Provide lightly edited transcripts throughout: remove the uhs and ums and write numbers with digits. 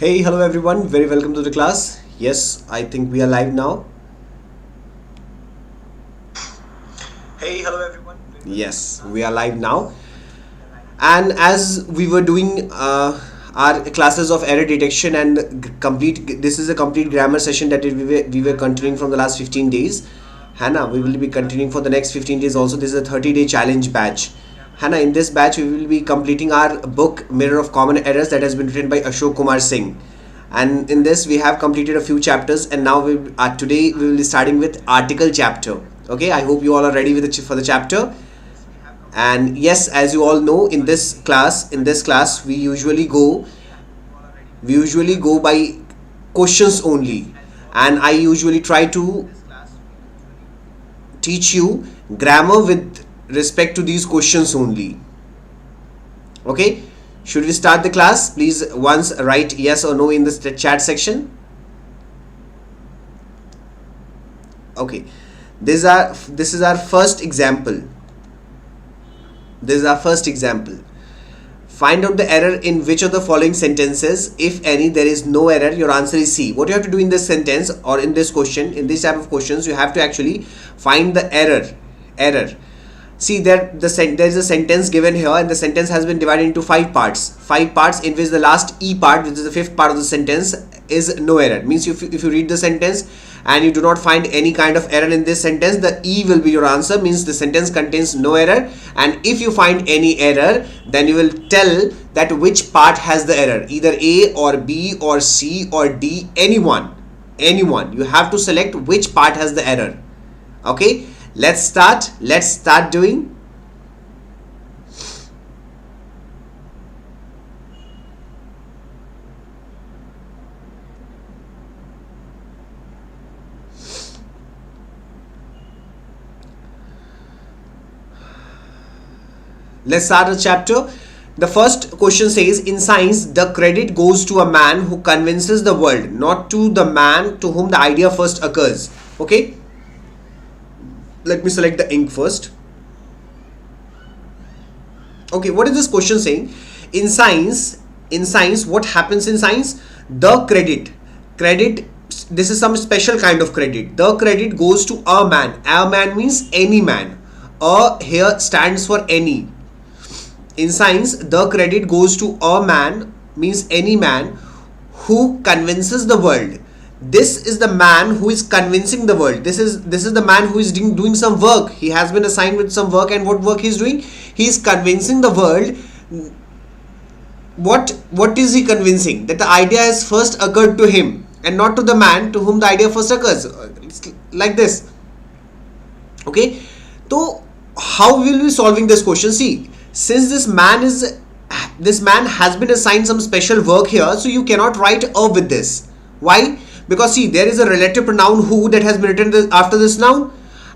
Hey, hello everyone. Very welcome to the class. Yes, I think we are live now. Hey, hello everyone. Yes, we are live now. And as we were doing our classes of error detection and this is a complete grammar session that we were continuing from the last 15 days. Hannah, we will be continuing for the next 15 days also. This is a 30-day challenge batch. Hannah, in this batch, we will be completing our book Mirror of Common Errors that has been written by Ashok Kumar Singh. And in this, we have completed a few chapters, and now today we will be starting with article chapter. Okay, I hope you all are ready with for the chapter. And yes, as you all know, in this class, we usually go by questions only, and I usually try to teach you grammar with respect to these questions only. Okay, should we start the class? Please once write yes or no in the chat section. Okay, this is our first example. Find out the error in which of the following sentences, if any, there is no error. Your answer is C. What you have to do in this sentence or in this question, in this type of questions, you have to actually find the error. See, there is a sentence given here, and the sentence has been divided into 5 parts. 5 parts in which the last E part, which is the fifth part of the sentence, is no error. Means if you read the sentence and you do not find any kind of error in this sentence, the E will be your answer. Means the sentence contains no error. And if you find any error, then you will tell that which part has the error. Either A or B or C or D, anyone. You have to select which part has the error. Okay. Let's start doing. Let's start the chapter. The first question says, in science, the credit goes to a man who convinces the world, not to the man to whom the idea first occurs. Okay. Let me select the ink first. Okay, what is this question saying? In science, what happens in science? The credit, this is some special kind of credit. The credit goes to a man. A man means any man. A here stands for any. In science, the credit goes to a man means any man who convinces the world. This is the man who is convincing the world. This is the man who is doing some work. He has been assigned with some work, and what work he is doing? He is convincing the world. What is he convincing? That the idea has first occurred to him and not to the man to whom the idea first occurs. It's like this. Okay. So how will we be solving this question? See, since this man has been assigned some special work here, so you cannot write a with this. Why? Because see, there is a relative pronoun who that has been written after this noun,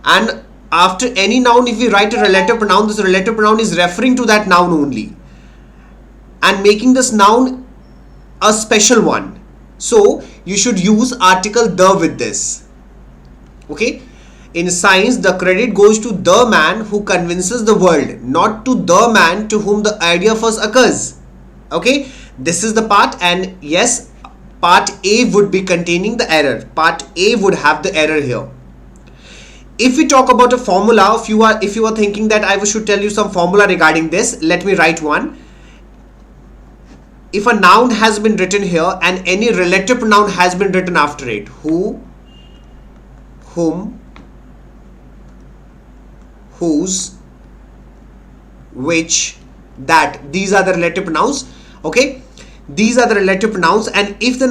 and after any noun, if we write a relative pronoun, this relative pronoun is referring to that noun only and making this noun a special one. So you should use article the with this. Okay. In science, the credit goes to the man who convinces the world, not to the man to whom the idea first occurs. Okay. This is the part, and yes, part A would be containing the error. Part A would have the error here. If we talk about a formula, if you are thinking that I should tell you some formula regarding this, let me write one. If a noun has been written here and any relative pronoun has been written after it, who, whom, whose, which, that, these are the relative pronouns. Okay. These are the relative pronouns, and if a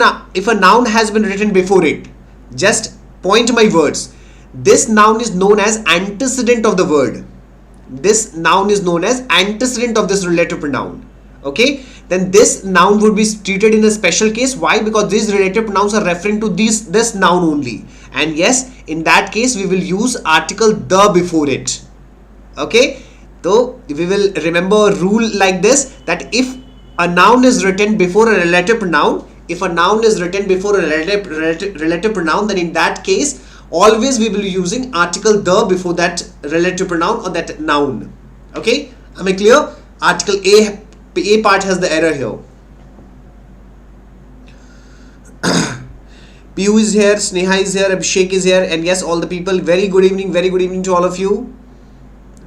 noun has been written before it, just point my words. This noun is known as antecedent of the word. This noun is known as antecedent of this relative pronoun. Okay, then this noun would be treated in a special case. Why? Because these relative pronouns are referring to this noun only. And yes, in that case, we will use article the before it. Okay, so we will remember a rule like this, that if a noun is written before a relative pronoun, relative pronoun, then in that case, always we will be using article the before that relative pronoun or that noun. Okay, am I clear? Article A part has the error here. Piyu is here, Sneha is here, Abhishek is here, and yes, all the people. Very good evening to all of you.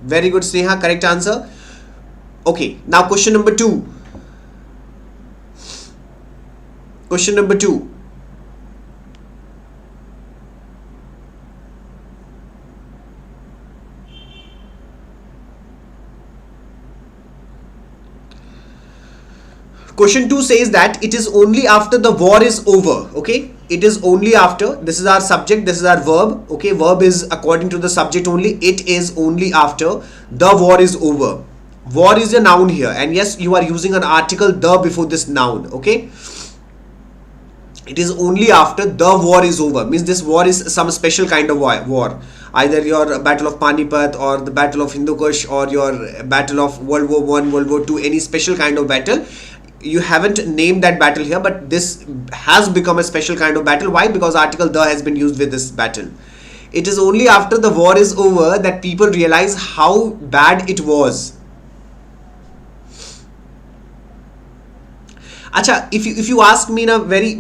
Very good, Sneha, correct answer. Okay, now question number 2. Question number 2. Question 2 says that it is only after the war is over. Okay, it is only after. This is our subject, this is our verb. Okay, verb is according to the subject only. It is only after the war is over. War is a noun here, and yes, you are using an article the before this noun. Okay, it is only after the war is over, means this war is some special kind of war, either your battle of Panipat or the battle of Hindu Kush or your battle of World War One, World War Two, any special kind of battle. You haven't named that battle here, but this has become a special kind of battle. Why? Because article the has been used with this battle. It is only after the war is over that people realize how bad it was. Acha, if you ask me in a very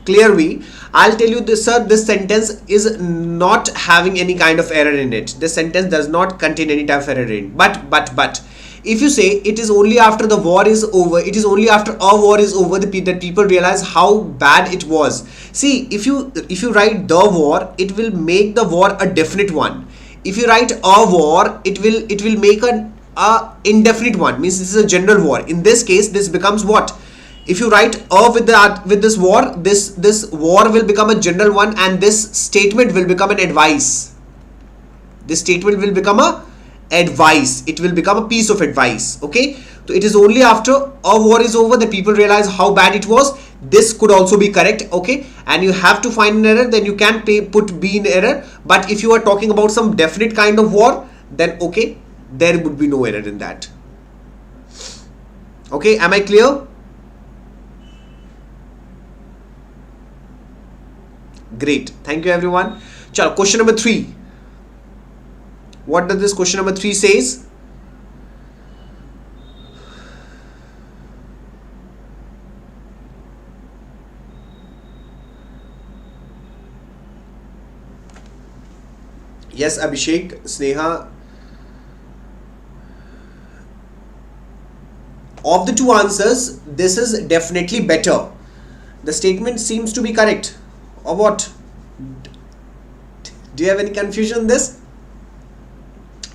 clear way, I'll tell you this, sir, this sentence is not having any kind of error in it. This sentence does not contain any type of error in it. But if you say it is only after the war is over, it is only after a war is over that people realize how bad it was. See, if you write the war, it will make the war a definite one. If you write a war, it will make a indefinite one, means this is a general war. In this case, this becomes what? If you write a with this war, this war will become a general one, and this statement will become an advice. This statement will become a advice. It will become a piece of advice. Okay, so it is only after a war is over that people realize how bad it was. This could also be correct. Okay, and you have to find an error, then you can put B in error. But if you are talking about some definite kind of war, then okay, there would be no error in that. Okay, am I clear? Great, thank you everyone. Chalo, question number 3. What does this question number 3 says? Yes, Abhishek, Sneha. Of the two answers, this is definitely better. The statement seems to be correct. Or what? Do you have any confusion in this?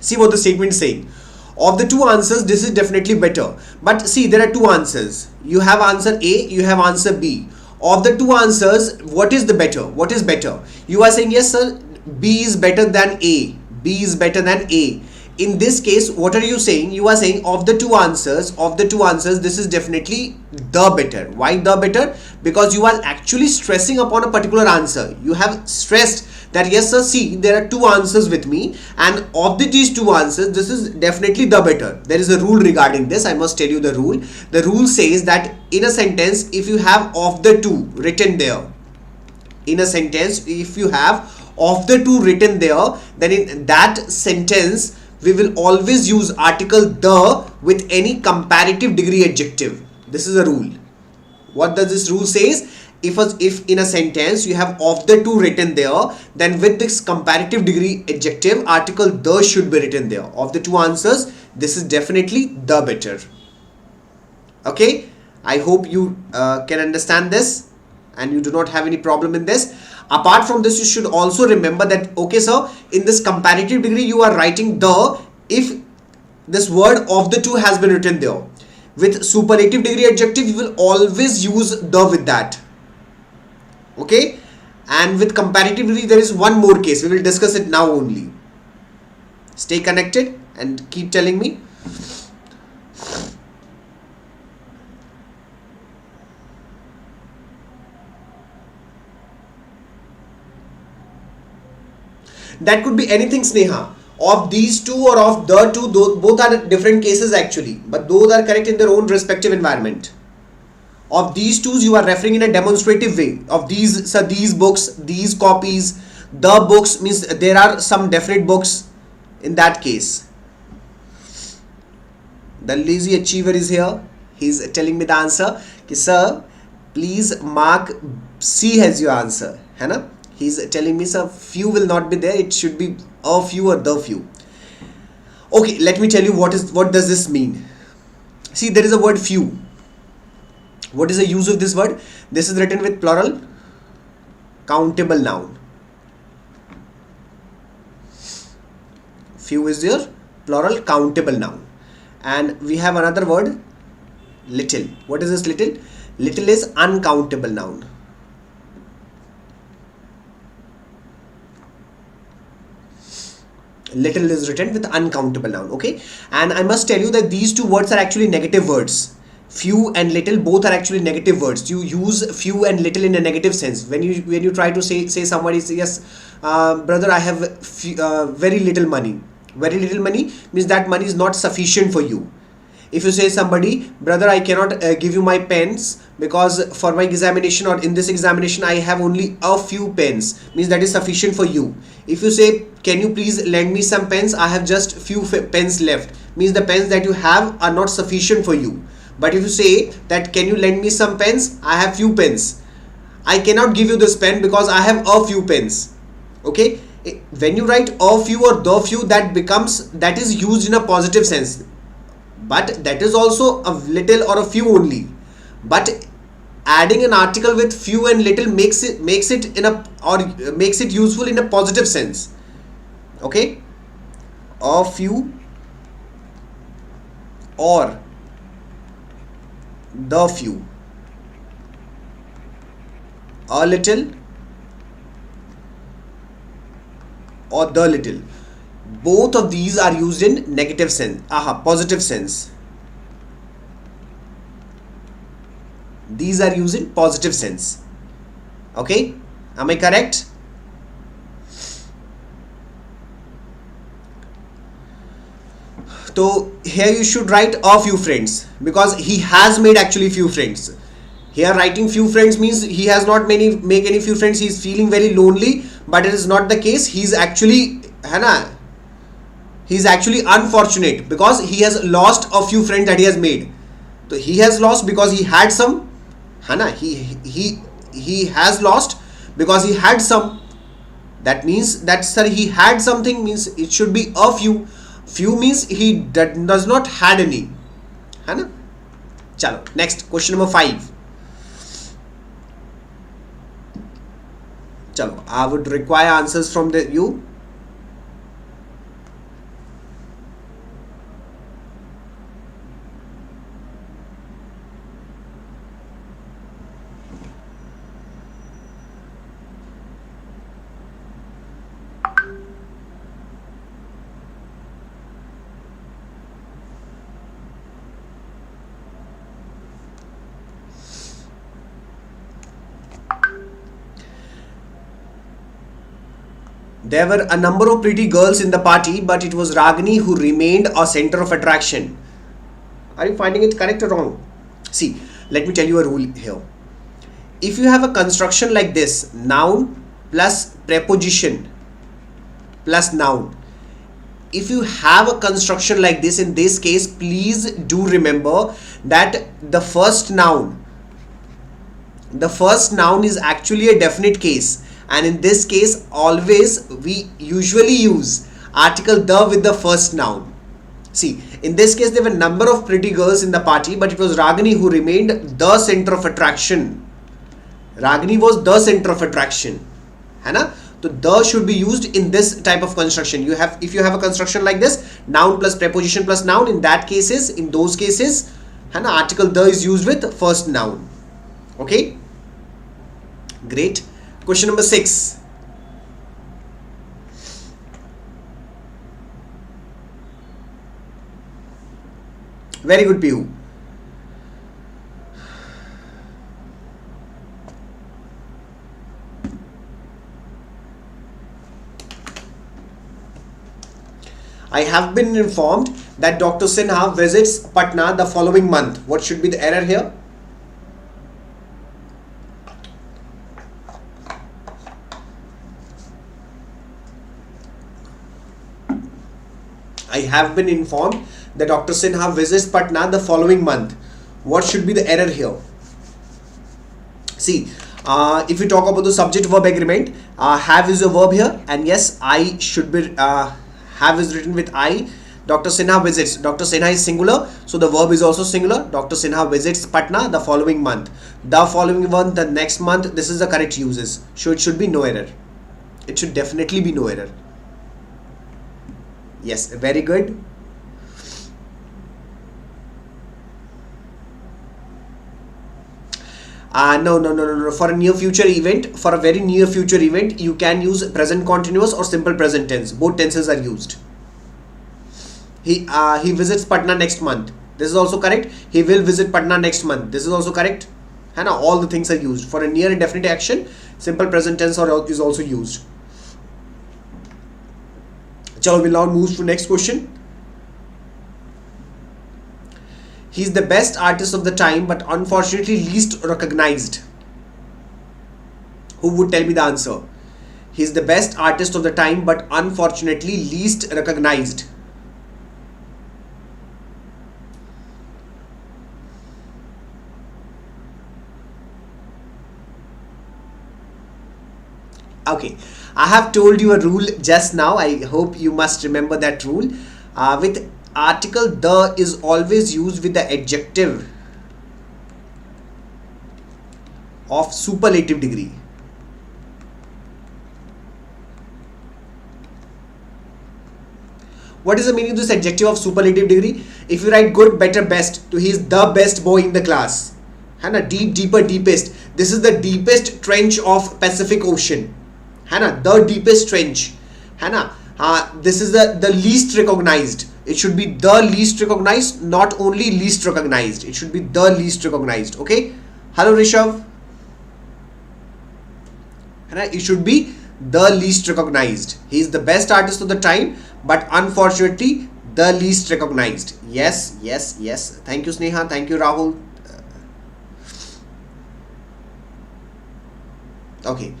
See what the statement is saying. Of the two answers, this is definitely better. But see, there are two answers. You have answer A, you have answer B. Of the two answers, what is the better? What is better? You are saying, yes sir, B is better than A. B is better than A. In this case, what are you saying? You are saying of the two answers, this is definitely the better. Why the better? Because you are actually stressing upon a particular answer. You have stressed that yes sir, see, there are two answers with me, and of these two answers, this is definitely the better. There is a rule regarding this. I must tell you the rule. The rule says that in a sentence, if you have of the two written there, in a sentence, if you have of the two written there, then in that sentence, we will always use article the with any comparative degree adjective. This is a rule. What does this rule says? If in a sentence you have of the two written there, then with this comparative degree adjective, article the should be written there. Of the two answers, this is definitely the better. Okay, I hope you can understand this and you do not have any problem in this. Apart from this, you should also remember that, okay sir, in this comparative degree you are writing the if this word of the two has been written there. With superlative degree adjective, you will always use the with that. Okay, and with comparative degree, there is one more case. We will discuss it now only. Stay connected and keep telling me. That could be anything, Sneha. Of these two or of the two, both are different cases actually, but those are correct in their own respective environment. Of these two, you are referring in a demonstrative way. Of these, so these books, these copies, the books means there are some definite books in that case. The lazy achiever is here. He is telling me the answer. Sir, please mark C has your answer, है ना? He's telling me sir few will not be there, it should be a few or the few. Okay, let me tell you what does this mean. See, there is a word few. What is the use of this word? This is written with plural countable noun. Few is your plural countable noun. And we have another word, little. What is this little? Little is uncountable noun. Little is written with uncountable noun. Okay, and I must tell you that these two words are actually negative words. Few and little both are actually negative words. You use few and little in a negative sense. When you try to say somebody say, yes, brother, I have very little money. Very little money means that money is not sufficient for you. If you say somebody, brother, I cannot give you my pens because for my examination or in this examination I have only a few pens, means that is sufficient for you. If you say, can you please lend me some pens, I have just few pens left, means the pens that you have are not sufficient for you. But if you say that, can you lend me some pens, I have few pens, I cannot give you this pen because I have a few pens. Okay, when you write a few or the few, that is used in a positive sense, but that is also a little or a few only. But adding an article with few and little makes it useful in a positive sense. Okay, a few or the few, a little or the little, both of these are used in negative sense, positive sense. These are used in positive sense. Okay, am I correct? So here you should write a few friends, because he has made actually few friends. Here writing few friends means he has not make any few friends. He is feeling very lonely, but it is not the case. He's actually unfortunate because he has lost a few friends that he has made. So he has lost because he had some, he has lost because he had some. That means that sir he had something, means it should be a few. Few means he does not had any, है ना? चलो next question number 5. चलो, I would require answers from you. There were a number of pretty girls in the party, but it was Ragini who remained a center of attraction. Are you finding it correct or wrong? See, let me tell you a rule here. If you have a construction like this, noun plus preposition plus noun, if you have a construction like this, in this case, please do remember that the first noun is actually a definite case. And in this case, always we usually use article the with the first noun. See, in this case, there were a number of pretty girls in the party, but it was Ragini who remained the center of attraction. Ragini was the center of attraction. है ना? So the should be used in this type of construction. If you have a construction like this, noun plus preposition plus noun, in those cases, है ना, article the is used with first noun. Okay? Great. Question number 6. Very good, Pihu. I have been informed that Dr. Sinha visits Patna the following month. What should be the error here? I have been informed that Dr. Sinha visits Patna the following month. What should be the error here? See, If we talk about the subject verb agreement, have is a verb here, and yes, I should be have is written with I. Dr. Sinha visits. Dr. Sinha is singular, so the verb is also singular. Dr. Sinha visits Patna the following month. The following month, the next month. This is the correct uses. So it should be no error. It should definitely be no error. Yes, very good. No. For a near future event, for a very near future event, you can use present continuous or simple present tense. Both tenses are used. He visits Patna next month. This is also correct. He will visit Patna next month. This is also correct. And all the things are used. For a near indefinite action, simple present tense is also used. Chalo, we'll now move to next question. He's the best artist of the time, but unfortunately least recognized. Who would tell me the answer? He's the best artist of the time, but unfortunately least recognized. Okay, I have told you a rule just now. I hope you must remember that rule. With article, the is always used with the adjective of superlative degree. What is the meaning of this adjective of superlative degree? If you write good, better, best, so he is the best boy in the class. Hana, deep, deeper, deepest. This is the deepest trench of Pacific Ocean. Hana, the deepest trench. Hana, this is the least recognized. It should be the least recognized, not only least recognized. It should be the least recognized. Okay. Hello, Rishabh. Hana, it should be the least recognized. He is the best artist of the time, but unfortunately the least recognized. Yes. Thank you, Sneha. Thank you, Rahul. Okay.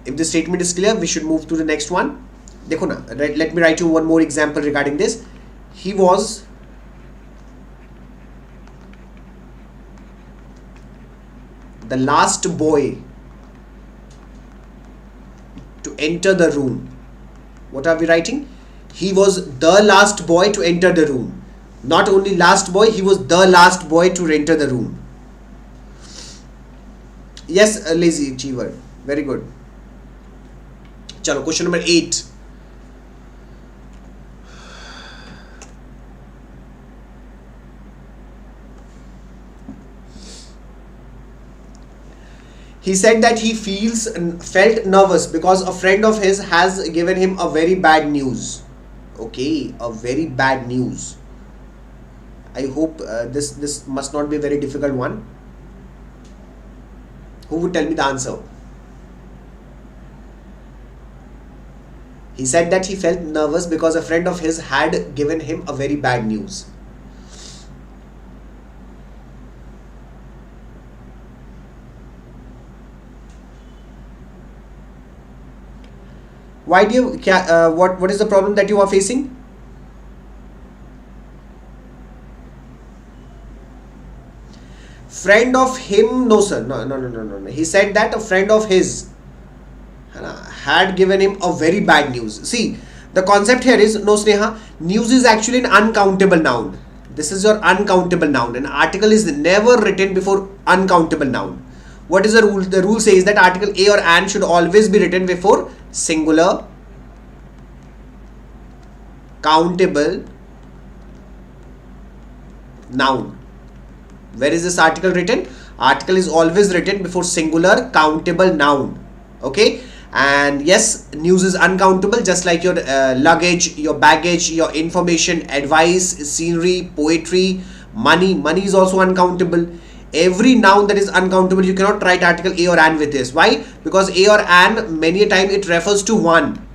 If the statement is clear, we should move to the next one. Dekho na, let me write you one more example regarding this. He was the last boy to enter the room. What are we writing? He was the last boy to enter the room. Not only last boy, he was the last boy to enter the room. Yes, lazy achiever. Very good. Chalo, question number 8. He said that he felt nervous because a friend of his has given him a very bad news. Okay, a very bad news. I hope this must not be a very difficult one. Who would tell me the answer? He said that he felt nervous because a friend of his had given him a very bad news. Why do you, what is the problem that you are facing? Friend of him, no sir, no. He said that a friend of his had given him a very bad news. See, the concept here is, no Sneha, news is actually an uncountable noun. This is your uncountable noun. An article is never written before uncountable noun. What is the rule? The rule says that article a or an should always be written before singular, countable noun. Where is this article written? Article is always written before singular, countable noun. Okay. And yes, news is uncountable, just like your luggage, your baggage, your information, advice, scenery, poetry, money. Money is also uncountable. Every noun that is uncountable, you cannot write article a or an with this. Why? Because a or an, many a time it refers to one.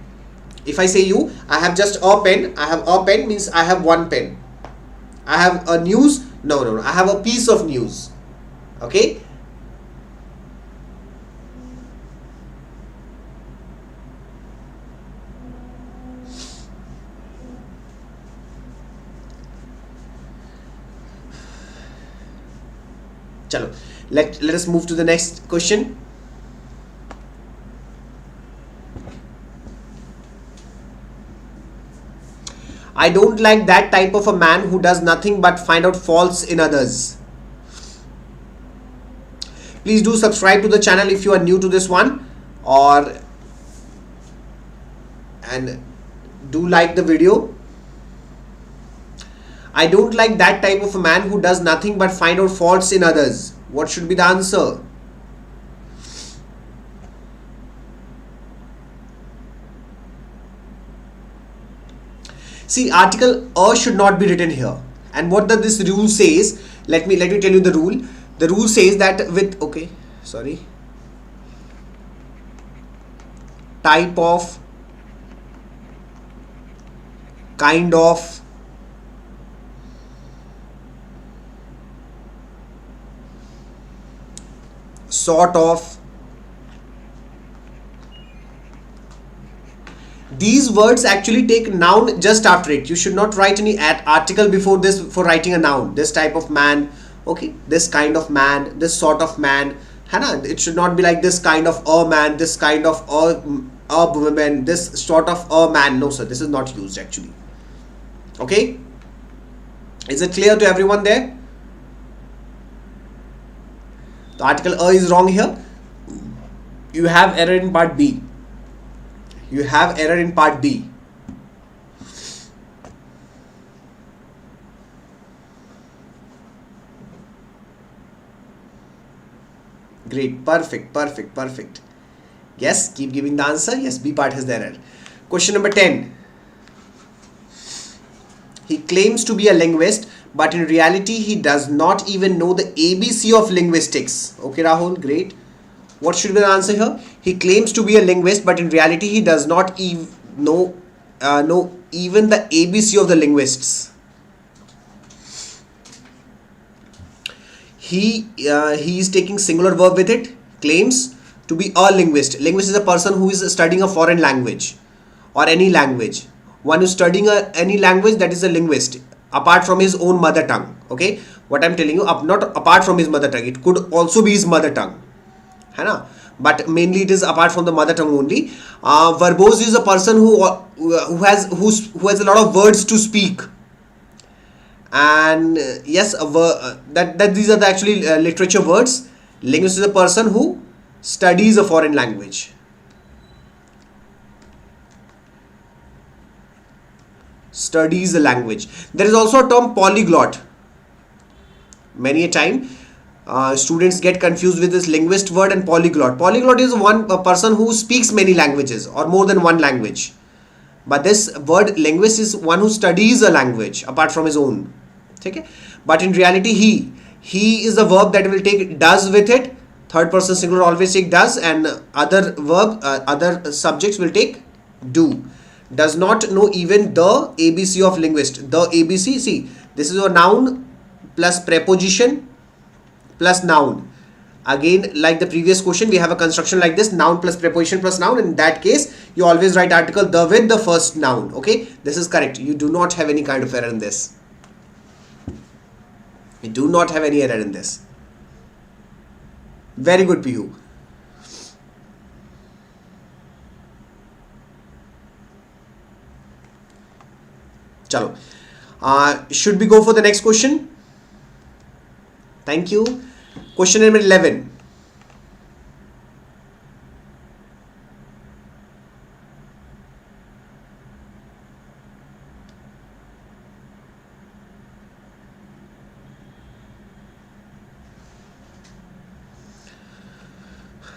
If I say you, I have just a pen. I have a pen means I have one pen. I have a news. No. I have a piece of news. Okay. Chalo, let us move to the next question. I don't like that type of a man who does nothing but find out faults in others. Please do subscribe to the channel if you are new to this one, and do like the video. I don't like that type of a man who does nothing but find out faults in others. What should be the answer? See, article "a" should not be written here. And what does this rule says? Let me tell you the rule. The rule says that with type of, kind of, sort of, these words actually take noun just after it. You should not write any article before this for writing a noun. This type of man, okay, this kind of man, this sort of man, it should not be like this kind of a man, this kind of a woman, this sort of a man. No sir, this is not used actually. Okay, is it clear to everyone there? The article "a" is wrong here. You have error in part B. You have error in part B. Great, perfect. Yes, keep giving the answer. Yes, B part has the error. Question number 10. He claims to be a linguist, but in reality he does not even know the ABC of linguistics. Okay, Rahul, great. What should be the answer here? He claims to be a linguist, but in reality he does not know even the ABC of the linguists. He is taking singular verb with it. Claims to be a linguist. Linguist is a person who is studying a foreign language or any language. One who is studying any language, that is a linguist, apart from his own mother tongue. Okay, what I'm telling you, not apart from his mother tongue. It could also be his mother tongue. But mainly it is apart from the mother tongue only. Verbose is a person who has a lot of words to speak. And yes, that these are the actually literature words. Linguist is a person who studies a foreign language. Studies the language. There is also a term polyglot. Many a time students get confused with this linguist word and polyglot. Polyglot is a person who speaks many languages or more than one language. But this word linguist is one who studies a language apart from his own. Okay? But in reality he is a verb that will take does with it. Third person singular always take does, and other subjects will take do. Does not know even the ABC of linguist. The ABC, see, this is a noun plus preposition plus noun. Again, like the previous question, we have a construction like this: noun plus preposition plus noun. In that case, you always write article the with the first noun. Okay, this is correct. You do not have any kind of error in this. You do not have any error in this. Very good, Pihu. Chalo. Should we go for the next question? Thank you. Question number 11.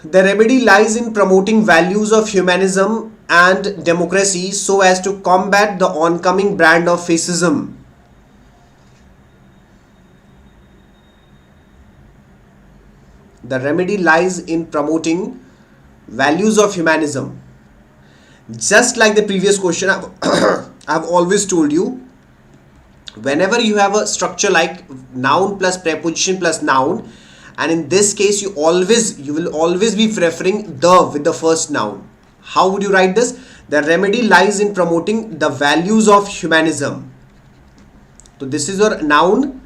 The remedy lies in promoting values of humanism and democracy so as to combat the oncoming brand of fascism. The remedy lies in promoting values of humanism. Just like the previous question, I've always told you, whenever you have a structure like noun plus preposition plus noun, and in this case you will always be preferring the with the first noun. How would you write this? The remedy lies in promoting the values of humanism. So this is your noun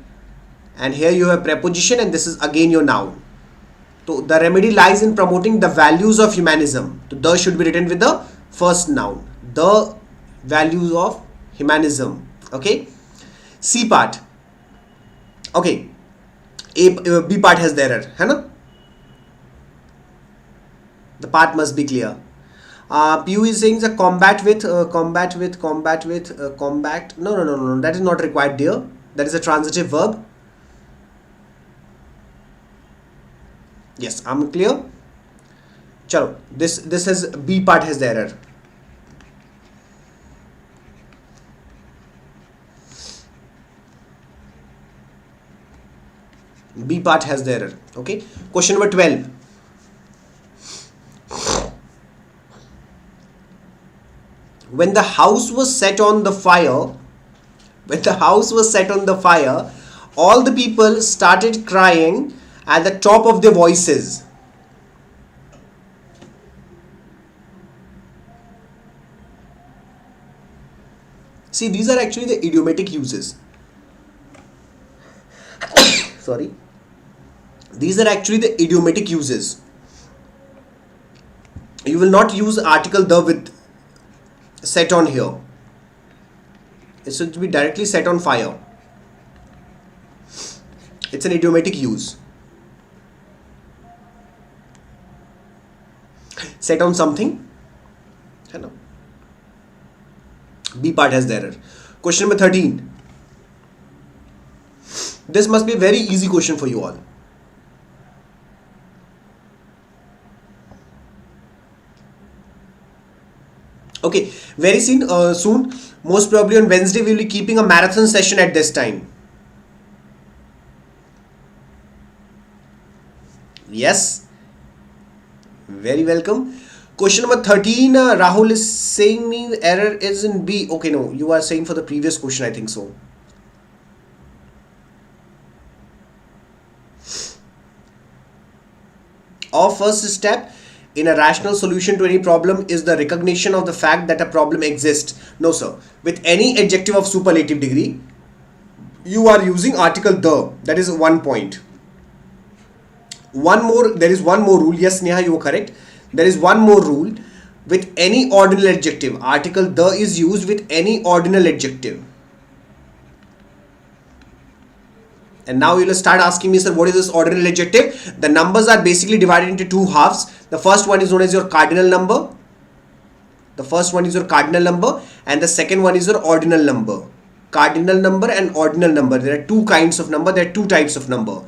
and here you have preposition, and this is again your noun. So the remedy lies in promoting the values of humanism. So the should be written with the first noun. The values of humanism. Okay. C part. Okay. B part has the error. है ना? The part must be clear. PU is saying the combat. No. That is not required, dear. That is a transitive verb. Yes, I'm clear. Chalo, this has B part has the error. B part has the error. Okay. Question number 12. When the house was set on the fire, all the people started crying at the top of their voices. See, these are actually the idiomatic uses. Sorry. These are actually the idiomatic uses. You will not use article the with set on here. It should be directly set on fire. It's an idiomatic use. Set on something. Hello. B part has the error. Question number 13. This must be a very easy question for you all. Okay, very soon, most probably on Wednesday, we will be keeping a marathon session at this time. Yes, very welcome. Question number 13, Rahul is saying me the error is in B. Okay, no, you are saying for the previous question, I think so. Our first step in a rational solution to any problem is the recognition of the fact that a problem exists. No, sir. With any adjective of superlative degree, you are using article the. That is one point. There is one more rule. Yes, Neha, you are correct. There is one more rule. With any ordinal adjective, article the is used with any ordinal adjective. And now you will start asking me, sir, what is this ordinal adjective? The numbers are basically divided into two halves. The first one is known as your cardinal number. And the second one is your ordinal number. Cardinal number and ordinal number. There are two kinds of number. There are two types of number.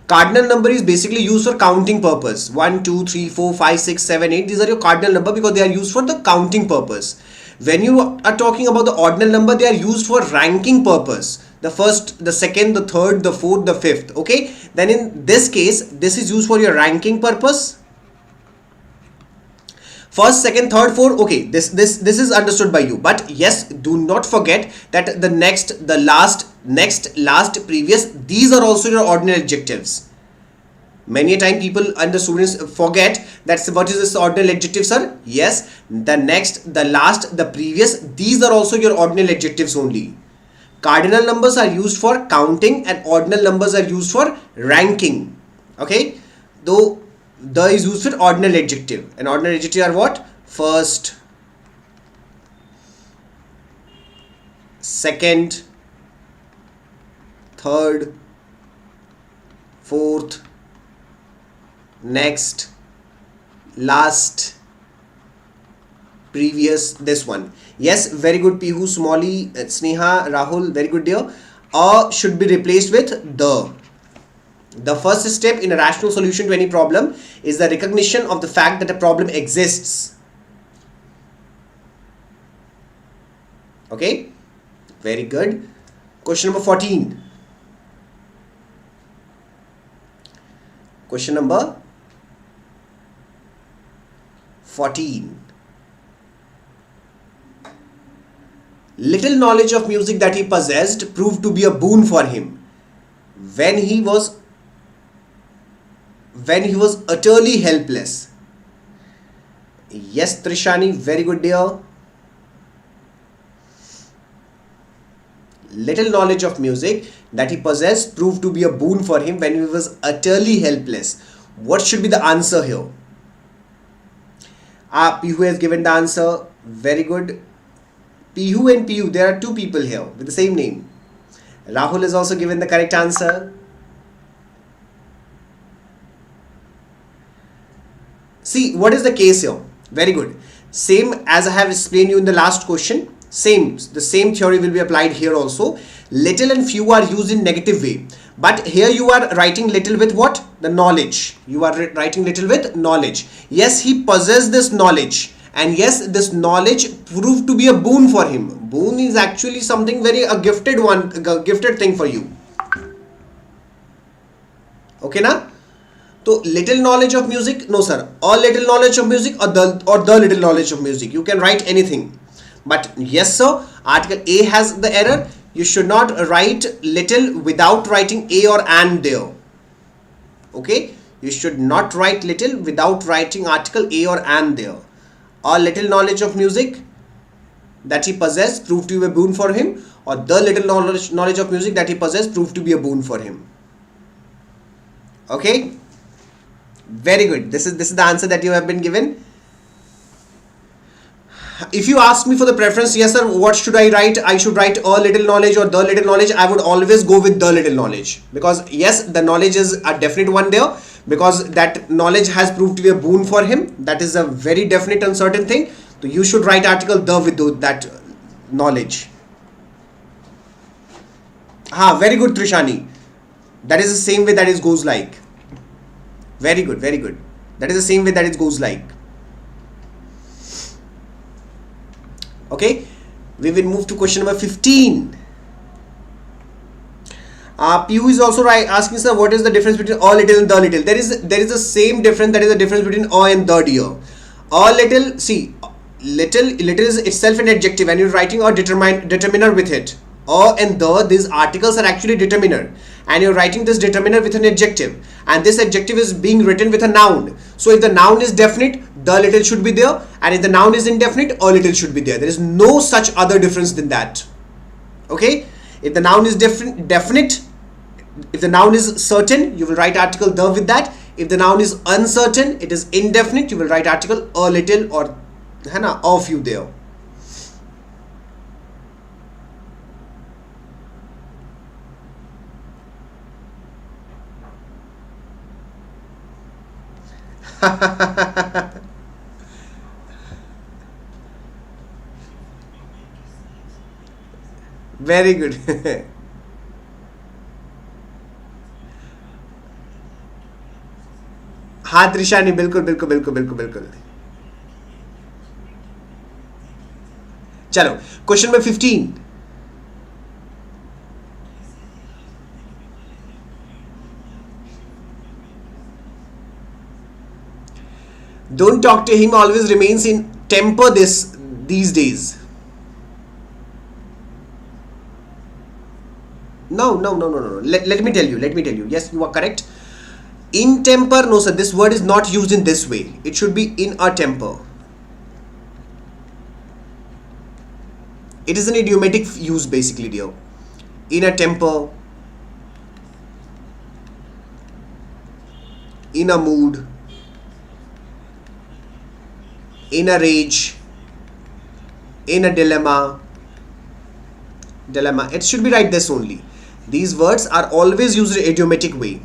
Cardinal number is basically used for counting purpose. 1, 2, 3, 4, 5, 6, 7, 8. These are your cardinal number because they are used for the counting purpose. When you are talking about the ordinal number, they are used for ranking purpose. The first, the second, the third, the fourth, the fifth. Okay. Then in this case, this is used for your ranking purpose. First, second, third, fourth. Okay. This is understood by you. But yes, do not forget that the next, the last, previous. These are also your ordinal adjectives. Many a time people and the students forget that what is this ordinal adjective, sir? Yes, the next, the last, the previous. These are also your ordinal adjectives only. Cardinal numbers are used for counting and ordinal numbers are used for ranking. Okay. Though the is used for ordinal adjective. And ordinal adjective are what? First, second, third, fourth, next, last, previous, this one. Yes, very good, Pihu, Smolly, Sneha, Rahul, very good, dear. Should be replaced with the. The first step in a rational solution to any problem is the recognition of the fact that a problem exists. Okay, very good. Question number 14. Question number 14. Little knowledge of music that he possessed proved to be a boon for him when he was utterly helpless. Yes, Trishani, very good, dear. little knowledge of music that he possessed proved to be a boon for him when he was utterly helpless. What should be the answer here? Pihu has given the answer. Very good. Pihu and Pihu, there are two people here with the same name. Rahul has also given the correct answer. See, what is the case here? Very good. Same as I have explained you in the last question. The same theory will be applied here also. Little and few are used in negative way. But here you are writing little with what? The knowledge. You are writing little with knowledge. Yes, he possessed this knowledge. And yes, this knowledge proved to be a boon for him. Boon is actually something very a gifted thing for you. Okay, na? So little knowledge of music, no sir, or little knowledge of music or the little knowledge of music. You can write anything. But yes sir, article A has the error. You should not write little without writing A or and there. Okay, you should not write little without writing article A or and there. Or little knowledge of music that he possessed proved to be a boon for him, or the little knowledge of music that he possessed proved to be a boon for him. Okay. Very good. This is the answer that you have been given. If you ask me for the preference, yes sir, what should I write? I should write a little knowledge or the little knowledge. I would always go with the little knowledge, because yes, the knowledge is a definite one there, because that knowledge has proved to be a boon for him. That is a very definite and certain thing. So you should write article the with that knowledge. Very good Trishani. That is the same way that it goes like. Very good, very good. That is the same way that it goes like. Okay, we will move to question number 15. Piyu is also asking, sir, what is the difference between a little and the little? There is the same difference. That is the difference between a and the dear. A little, see, little is itself an adjective, and you're writing a determiner with it. A and the, these articles are actually determiner, and you're writing this determiner with an adjective, and this adjective is being written with a noun. So if the noun is definite, the little should be there, and if the noun is indefinite, a little should be there. There is no such other difference than that. Okay, if the noun is definite, if the noun is certain, you will write article the with that. If the noun is uncertain, it is indefinite, you will write article a little or a few there. Very good. हाँ त्रिशानी बिल्कुल बिल्कुल बिल्कुल बिल्कुल बिल्कुल. चलो question number 15. Don't talk to him, always remains in temper these days. No. Let me tell you. Yes, you are correct. In temper, no sir, this word is not used in this way. It should be in a temper. It is an idiomatic use basically, dear. In a temper, in a mood, in a rage, in a dilemma. It should be like this only. These words are always used in idiomatic way.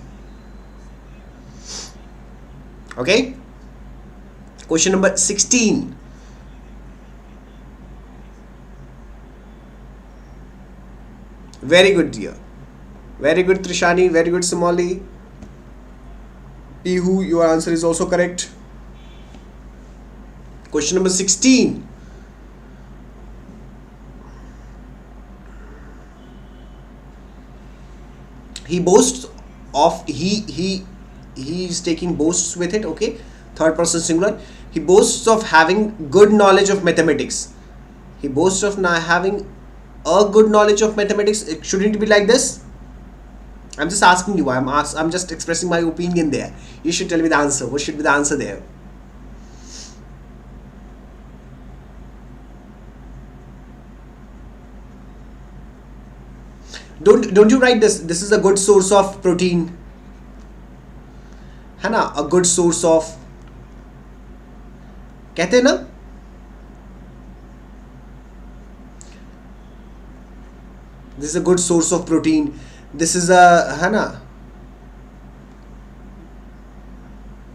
Okay. Question number 16. Very good, dear. Very good, Trishani. Very good, Somali. Pihu, your answer is also correct. Question number 16. He boasts of, he is taking boasts with it, okay? Third person singular. He boasts of having good knowledge of mathematics. He boasts of having a good knowledge of mathematics. Shouldn't it be like this? I'm just asking you. I'm just expressing my opinion there. You should tell me the answer. What should be the answer there? don't you write this? This is a good source of protein, है ना? A good source of, कहते हैं ना? This is a good source of protein. This is a, है ना?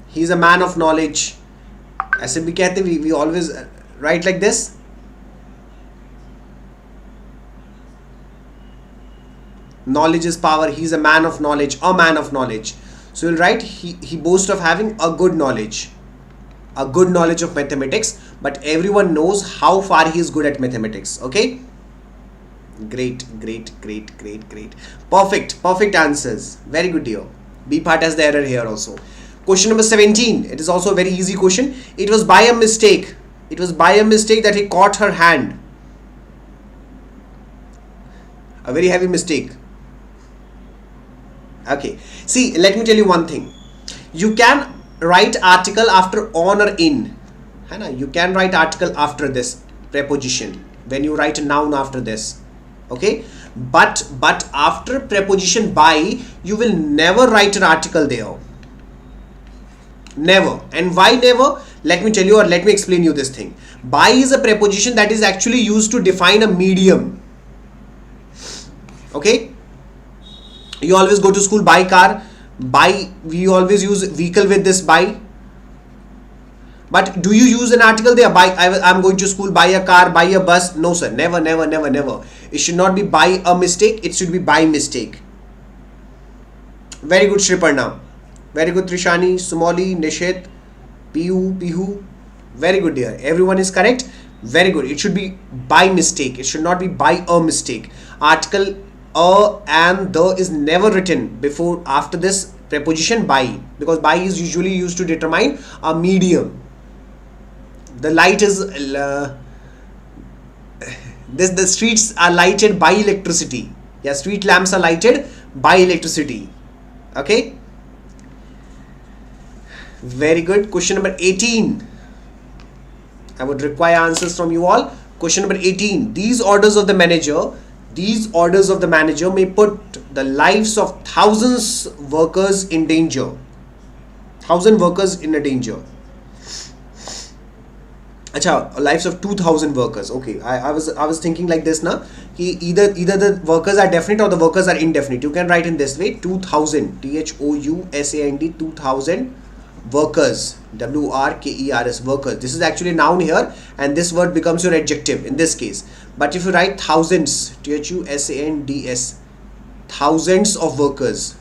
He is a man of knowledge. ऐसे भी कहते, we always write like this. Knowledge is power. He is a man of knowledge. A man of knowledge. So you'll write he boasts of having a good knowledge. A good knowledge of mathematics. But everyone knows how far he is good at mathematics. Okay? Great. Perfect answers. Very good, dear. B part has the error here also. Question number 17. It is also a very easy question. It was by a mistake. It was by a mistake that he caught her hand. A very heavy mistake. Okay. See, let me tell you one thing. You can write article after on or in. You can write article after this preposition. When you write a noun after this. Okay. But after preposition by, you will never write an article there. Never. And why never? Let me tell you, or let me explain you this thing. By is a preposition that is actually used to define a medium. Okay? You always go to school by car. By, we always use vehicle with this by. But do you use an article there? By, I'm going to school by a car, by a bus. No sir, never. It should not be by a mistake. It should be by mistake. Very good, Shriparna. Very good, Trishani, Sumoli, Nishit, Pihu. Very good, dear. Everyone is correct. Very good. It should be by mistake. It should not be by a mistake. Article a and the is never written before, after this preposition by, because by is usually used to determine a medium. The light is the streets are lighted by electricity. Yeah, street lamps are lighted by electricity. Okay. Very good. Question number 18. I would require answers from you all. Question number 18. These orders of the manager may put the lives of thousands workers in danger. 1,000 workers in a danger. Acha, lives of 2,000 workers. Okay, I was thinking like this now. Either the workers are definite or the workers are indefinite. You can write in this way: 2,000, THOUSAND, 2,000 workers, WRKERS, workers. This is actually a noun here, and this word becomes your adjective in this case. But if you write thousands, THUSANDS, thousands of workers,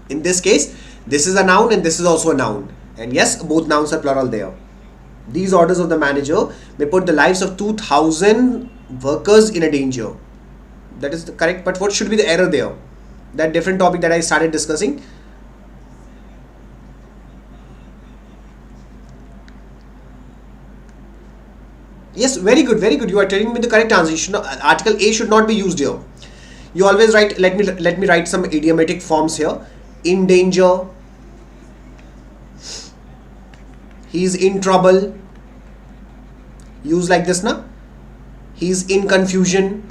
in this case, this is a noun and this is also a noun. And yes, both nouns are plural there. These orders of the manager may put the lives of 2,000 workers in a danger. That is the correct. But what should be the error there? That different topic that I started discussing. Yes, very good. You are telling me the correct answer. You should not, article A should not be used here. You always write. Let me write some idiomatic forms here. In danger. He is in trouble. Use like this, na? He is in confusion.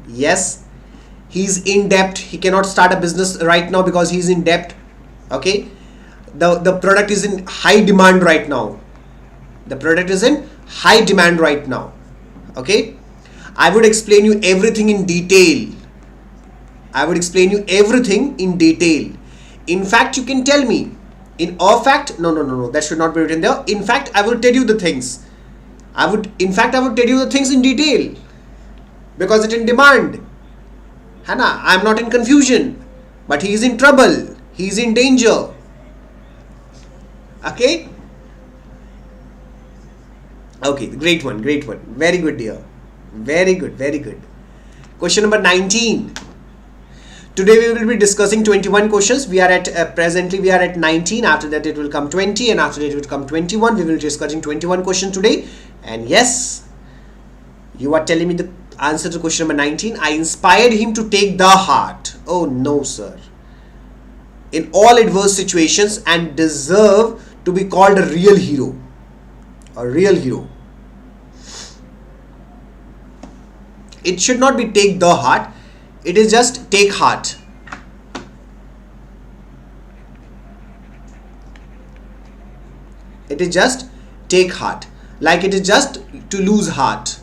Yes. He is in debt. He cannot start a business right now because he is in debt. Okay. The product is in high demand right now. The product is in high demand right now. Okay. I would explain you everything in detail. In fact, you can tell me. In a fact, no, that should not be written there. In fact, I will tell you the things. I would tell you the things in detail. Because it's in demand. Hannah, I am not in confusion. But he is in trouble. He is in danger. Okay. Okay, great one. Very good, dear. Very good. Question number 19. Today we will be discussing 21 questions. We are at presently we are at 19. After that it will come 20, and after that it will come 21. We will be discussing 21 questions today. And yes, you are telling me the answer to question number 19. I inspired him to take the heart. Oh no, sir. In all adverse situations, and deserve to be called a real hero. A real hero. it should not be take the heart, it is just take heart. It is just take heart, like it is just to lose heart.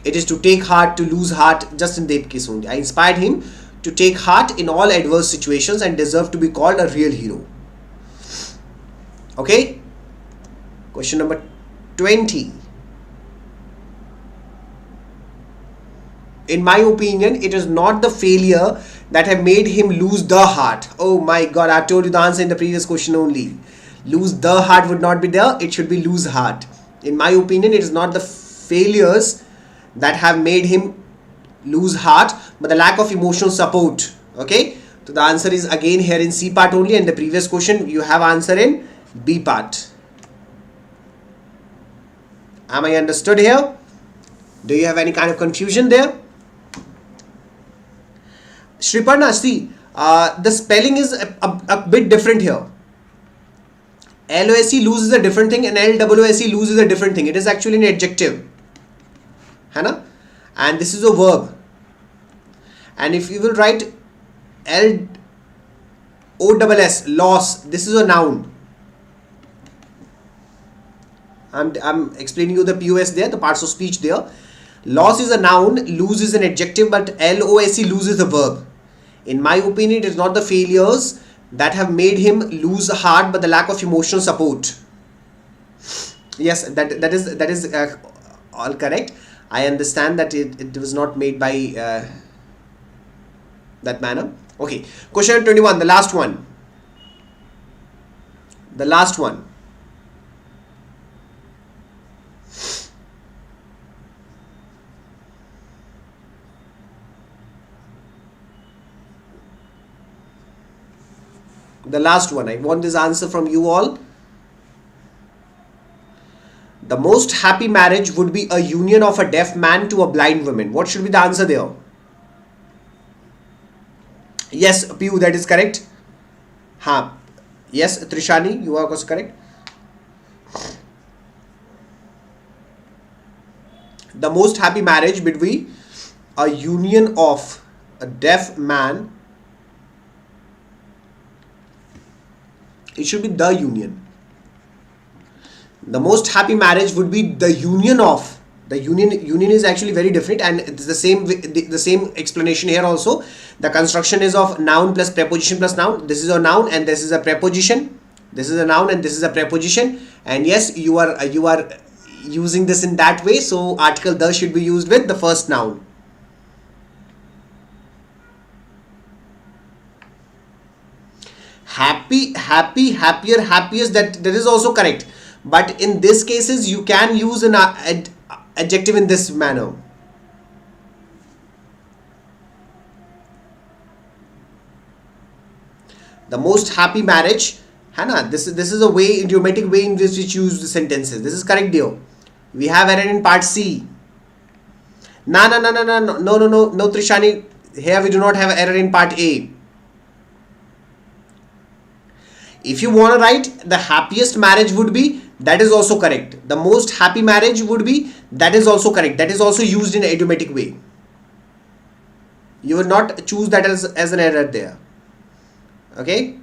It is to take heart, to lose heart, just in that case only. I inspired him to take heart in all adverse situations and deserve to be called a real hero. Okay? Question number 20. In my opinion, it is not the failure that have made him lose the heart. Oh my god, I told you the answer in the previous question only. Lose the heart would not be there, it should be lose heart. In my opinion, it is not the failures that have made him lose heart, but the lack of emotional support. Okay, so the answer is again here in C part only, and the previous question you have answer in B part. Am I understood here? Do you have any kind of confusion there? Shriparna, see, the spelling is a bit different here. LOSE loses a different thing and LWSE loses a different thing. It is actually an adjective. है ना? And this is a verb. And if you will write LOSS, loss, this is a noun. I'm explaining you the POS there, the parts of speech there. Loss is a noun, lose is an adjective, but LOSE loses the verb. In my opinion, it is not the failures that have made him lose heart, but the lack of emotional support. Yes, that is all correct. I understand that it was not made by that manner. Okay, question 21, the last one. The last one. The last one. I want this answer from you all. The most happy marriage would be a union of a deaf man to a blind woman. What should be the answer there? Yes, Piyu, that is correct. Ha. Yes, Trishani, you are also correct. The most happy marriage between a union of a deaf man. It should be the union. The most happy marriage would be the union of. The union is actually very different, and it's the same explanation here also. The construction is of noun plus preposition plus noun. This is a noun and this is a preposition. This is a noun and this is a preposition. And yes, you are using this in that way. So article the should be used with the first noun. Happy, happy, happier, happiest, that is also correct. But in this cases, you can use an adjective in this manner. The most happy marriage, Hannah, this is a way, idiomatic way in which we choose the sentences. This is correct, dear. We have error in part C. No, Trishani. Here we do not have error in part A. If you want to write the happiest marriage would be, that is also correct. The most happy marriage would be, that is also correct. That is also used in an idiomatic way. You will not choose that as an error there. Okay.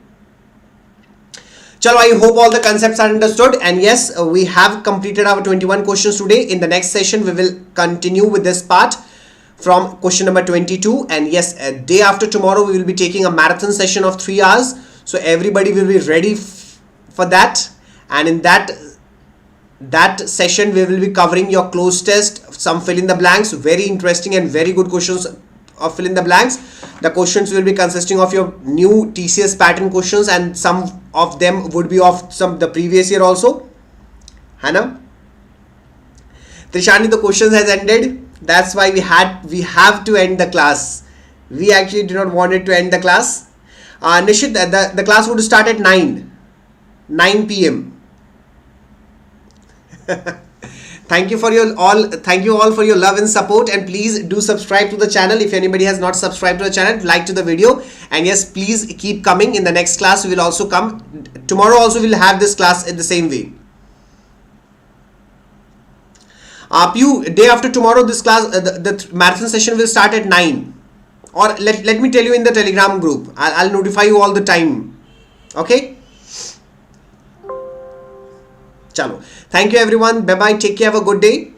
Chalo, I hope all the concepts are understood. And yes, we have completed our 21 questions today. In the next session, we will continue with this part from question number 22. And yes, day after tomorrow, we will be taking a marathon session of 3 hours. So everybody will be ready for that, and in that session we will be covering your close test, some fill in the blanks, very interesting and very good questions of fill in the blanks. The questions will be consisting of your new TCS pattern questions, and some of them would be of the previous year also. Hannah, Trishani, the questions has ended. That's why we have to end the class. We actually do not want it to end the class. Nishit, the class would start at 9 p.m. Thank you all for your love and support, and please do subscribe to the channel if anybody has not subscribed to the channel. Like to the video, and yes, please keep coming. In the next class we will also come tomorrow. Also, we'll have this class in the same way. day after tomorrow, this class, the marathon session will start at 9. Or let me tell you in the Telegram group. I'll notify you all the time. Okay? Chalo. Thank you everyone. Bye bye. Take care. Have a good day.